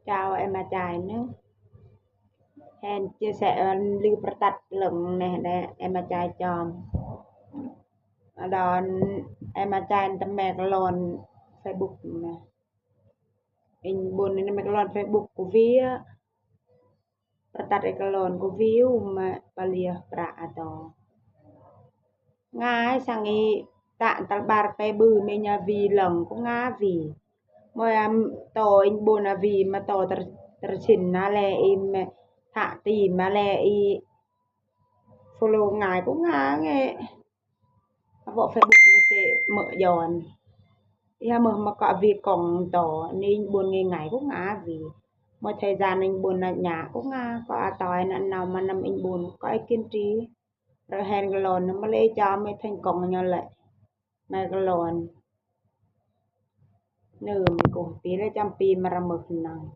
Chào em mà trai nữa. Hẹn chia sẻ lưu bật tắt lần này nè em mà trai chọn. Đó em mà trai tầm mẹ lon Facebook nè. In buồn nên mẹ lon Facebook của vía. Bật tắt cái lon của view mà balia pra atau. Ngay sang y tạ talbar pe bư mê nhà vì lần cũng ngá vì. Mọi em to in buồn là vì mà to tersin na lẹ im hạ tìm mà lẹ y follow ngài cũng ngá nghe vợ Facebook một tệ mở giòn ya mà có việc còn tỏ nên buồn nghe ngài cũng ngá vì một thời gian anh buồn là nhà cũng ngá có tỏi nào mà nằm anh buồn có ai kiên trì rồi hẹn cái lồn nó mới lấy cho mới thành công nhau lại mà cái lồn nửa mình cũng tí là trăm pi mà ra mực nào